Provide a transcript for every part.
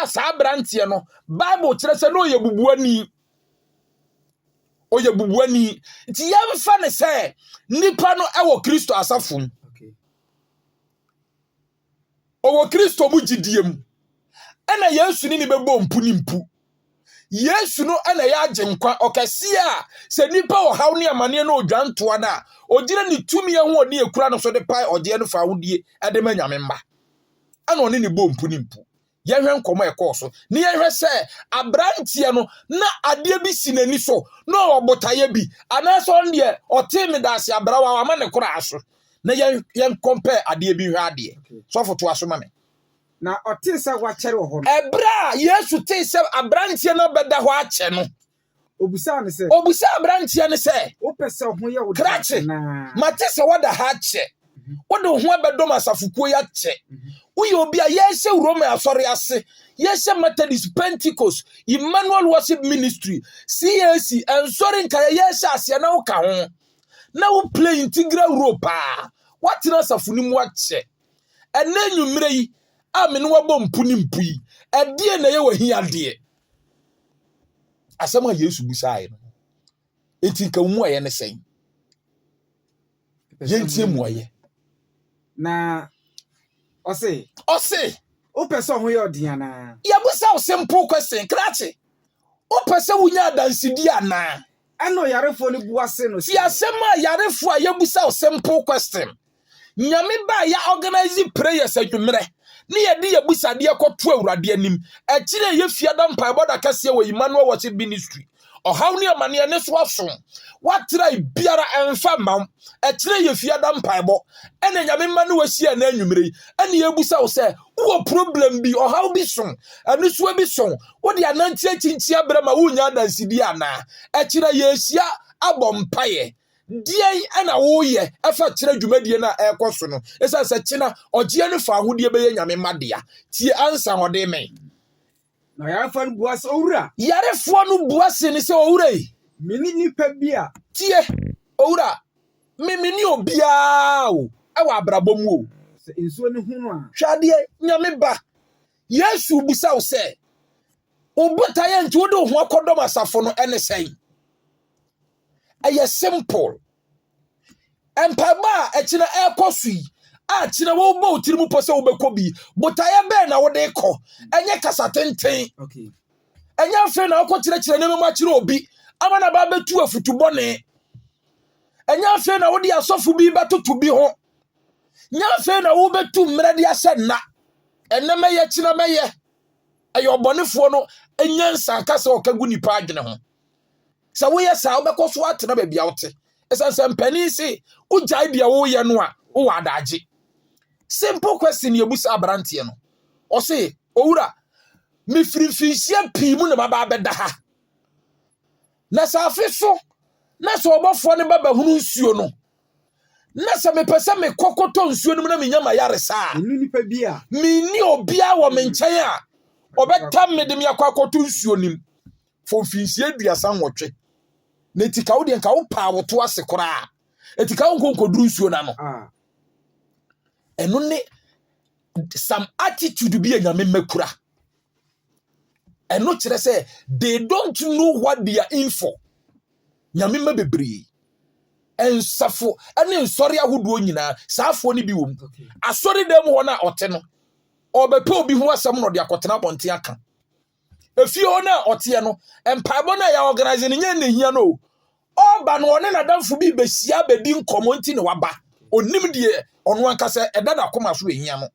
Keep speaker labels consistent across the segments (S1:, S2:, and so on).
S1: sa brantie no Bible kyerɛ sɛ no yɛ bubuani oye bubuani ti yɛmfa ne sɛ nipa no ɛwɔ Kristo asafo owo Kristo mu gidie mu ɛna Yesu ni bɛbɔ mpu ni mpu Yesu no ɛna yɛ agyenkwa ɔkɛse a sɛ nipa ɔhaw ne amane no odwantoa na ogyina ne tumi ho ɔne ekura no so de pai ɔde no fa wodie ɛde ma nyame mba ɛna ɔne ne bɔ mpu ni mpu yɛhwɛ nkɔmɔ ɛkɔ so ne yɛhwɛ sɛ abrantie no na adeɛ bi si n'ani so na ɔbotaye bi anaasɛ ɔn deɛ ɔte me daase abrawa ama ne kora aso na yɛn compare adeɛ bi hwɛ adeɛ sɔfo to aso ma me
S2: na ɔte sɛ wakyɛre wɔ hɔ
S1: ɛbra Yesu te sɛ abrantie no bɛda hɔ akyɛ no
S2: obusa ne sɛ
S1: obusa abrantie ne sɛ
S2: wopɛ sɛ ho yɛ wo
S1: krakye mate sɛ wada ha akyɛ wode ho abɛdɔm asafokuo yɛ akyɛ woyɛ obi a yɛhyɛ Rome asɔre ase yɛhyɛ Methodist Pentecost Emmanuel Worship Ministry CAC ensɔre nka yɛhyɛ aseɛ na woka ho na wo play integral role pa watena asafo ni mu akyɛ ɛnɛ nwumire yi a me no wabɔ mpu ni mpu yi ɛdeɛ na yɛ wahi adeɛ asɛm a Yesu busae no enti ka mu ayɛ ne sɛn yɛntie mu ayɛ
S2: na ɔse wopɛ sɛ ho yɛ ɔden anaa
S1: yɛbusa wo simple question krakye wopɛ sɛ wonya adansedi anaa
S2: ɛno yarefo no bu ase no
S1: ti asɛm a yarefo a yɛbusa wo simple question nyame ba ya organize prayers adwumere ne yɛde yɛbusadeɛ kɔto Awurade anim ɛkyerɛ yɛfia da mpaebɔ da kɛseɛ wɔ Emmanuel Worship Ministry ɔhaw ne amane ne so aso watra biara ɛmfa mam ɛkyerɛ yɛfia da mpaebɔ ɛna nyame ma no wasia na anwumere ɛne yɛbusa wo sɛ wo problem bi ɔhaw bi so ɛno so bi so wo de anantie kyinkyia brɛ ma wonya dansidi ana ɛkyerɛ yɛsia abɔ mpae die ana woyɛ ɛfa kyerɛ dwumadie na ɛkɔ so no ɛsa sɛ kyena ɔgye ne fa ahodie bɛyɛ nyame madea tie ansa hɔde me
S2: na yarefo no bu ase owura
S1: yarefo no bu ase ne sɛ owura yi
S2: mini nipa bi a
S1: tie owura mini obia o ɛwɔ abrabɔ mu o
S2: sɛ nsuo ne hu no a
S1: hwade nyame ba Yesu busa wo sɛ obotaye nti wo de ho akɔdɔm asafo no ɛne sɛn ɛyɛ simple empaba ɛkyina ɛkɔ so yi a kyina wo bo tiri mu pɔ sɛ wo bɛkɔ bi botaye bɛɛ na wo de kɔ ɛnyɛ kasa tenten
S2: okay
S1: ɛnyɛ afɛ na wokɔ kyerɛkyerɛ ne mu akyerɛ obi ama na ba bɛtu afutubɔne ɛnyɛ afɛ na wo de asɔfo bi bɛtoto bi ho nyɛ afɛ na wo bɛtu mmerɛ de ahyɛ nna ɛnɛ mɛyɛ kyina mɛyɛ ɛyɛ ɔbɔnefoɔ no ɛnyɛ nsa kasa ɔkagu nipa adwene ho sɛ woyɛ saa wobɛkɔ so atena baabi a wote ɛsan sɛ mpani se wogyae deɛ woyɛ no a wowɔ adagye simple question yɛbusa abranteɛ no ɔse owura mefirifinhyia pii mu na maba bɛda ha na sɛ afe so na sɛ ɔbɔfoɔ ne baba hunu nsuo no na sɛ mepɛ sɛ mekɔkɔtɔ nsuo no mu na menya ma yare saa
S2: nipa bi a
S1: menni obia wɔ me nkyɛn a ɔbɛtam me de me akɔ akɔtɔ nsuo nim fo mfinhyia aduasa nwɔtwe na etika wo de nka wo pa wo to ase koraa etika wo nkonkoduru nsuo na no ɛno ne some attitude bi a nyame makura ɛno kyerɛ sɛ they don't know what they are in for nyame ma bebree ɛnsafo ɛne nsɔre ahodoɔ nyinaa saafoɔ ne bi wɔ mu asɔre dɛm hɔ na ɔte no ɔbɛpɛ obi ho asɛm no de akɔtena abɔnten aka efie hɔ na ɔteɛ no mpaebɔ na ya organize ne nya ne hia no ɔba no ɔne nadamfo bi besia bedi nkɔmɔ nti ne waba onim die ɔno ankasa ɛda na koma so ehia no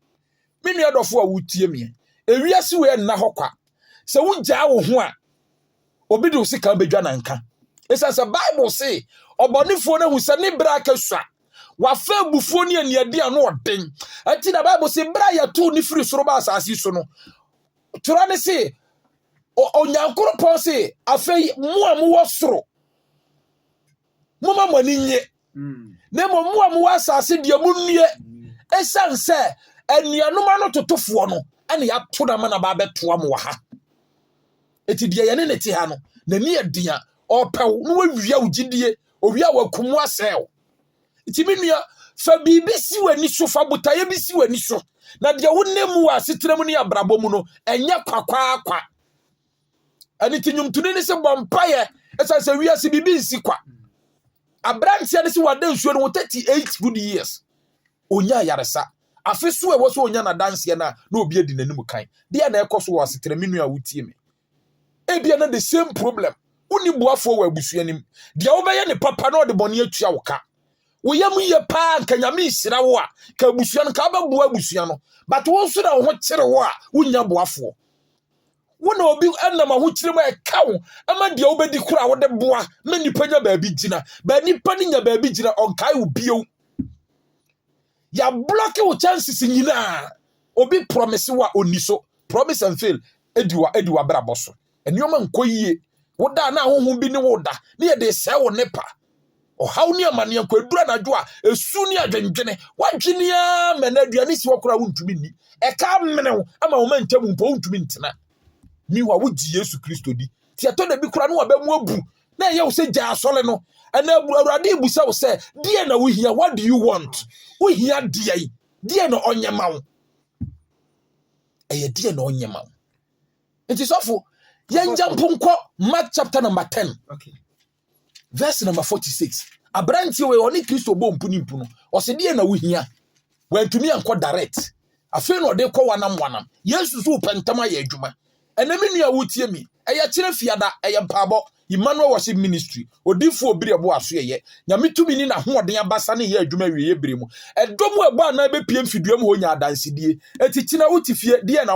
S1: me nua dɔfo a wotie me ewiase we na hɔ kwa sɛ wogyaa wo ho a obi de osika bedwa na nka esa sɛ Bible say ɔbɔnefoɔ na hu sɛ ne bra akasua wafa bufuo ne aniade ano ɔden anti na Bible say bra ya to ne firi soro ba asase so no tura ne say onyankoropɔn say afei mu a mu wɔ soro moma mani nye na mo mu a mu wɔ asase de mu nnue esan sɛ anuanom ano totofoɔ no ane ya to na ma na ba bɛtoa mo wɔ ha eti de yɛne ne te ha no na ni adia ɔpɛw no wawia ugidie owia wakumu asɛw eti me nua fa bibi si wani so fa botaye bi si wani so na de wonemu asetrem ne abrabɔ mu no enye kwakwaakwa ani tinyumtuni ne se bompaye esa se wiase bibi nsi kwa abrantia ne se wada nsuo no 38 good years onya yaresa afeso e wo so onya na danse na obi adi nanim kan de na ekoso wo asetrem a wutie me ebia na the same problem uni buafo wa abusuanim de wobeye ne papa na ode bone atua wo ka woyam ye pa nka nyame isira wo a ka abusua no ka ba bua abusua no but wo so na wo kire wo a wonya buafo wona obi anam ho kire ma e ka wo ama de wobedi kura wo de boa ma nipa nya baabi gina ba nipa ni nya baabi gina onkai wo bio ya block wo chances nyina obi promise wa oniso promise and fail ediwa brabo so enioma nkoyie woda na honhom bi ne woda ne ye de se wo nepa o haw ni amane akwadura na dwo a esu ni adwendwene wadwene a menaduane si wokora wontumi ni e ka mmenew ama wo mantam mpo wontumi ntena miwa wodi Yesu Kristo di ti ato na bi kura no abamu abu na ye wo se gya asole no ana awurade ibusa wo se die na wo hia what do you want wo hia die na onyema wo eye die na onyema wo enti sofo yenja mpunko Mark chapter number 10
S2: Okay.
S1: verse number 46 abranti we oni Kristo bo mpunimpu no o se die na wo hia wantumi anko direct afi no de ko wanam Yesu so pentama ya adwuma enemi nua wotie mi eye kire fiada eye mpabo Emmanuel worship ministry odifo obiri ebo aso ye nyame tumi ni na hoden abasa ne ye adwuma wie ye bere mu edomu ebo ana be piem fiduam ho nya adansedie etitina wotifie die na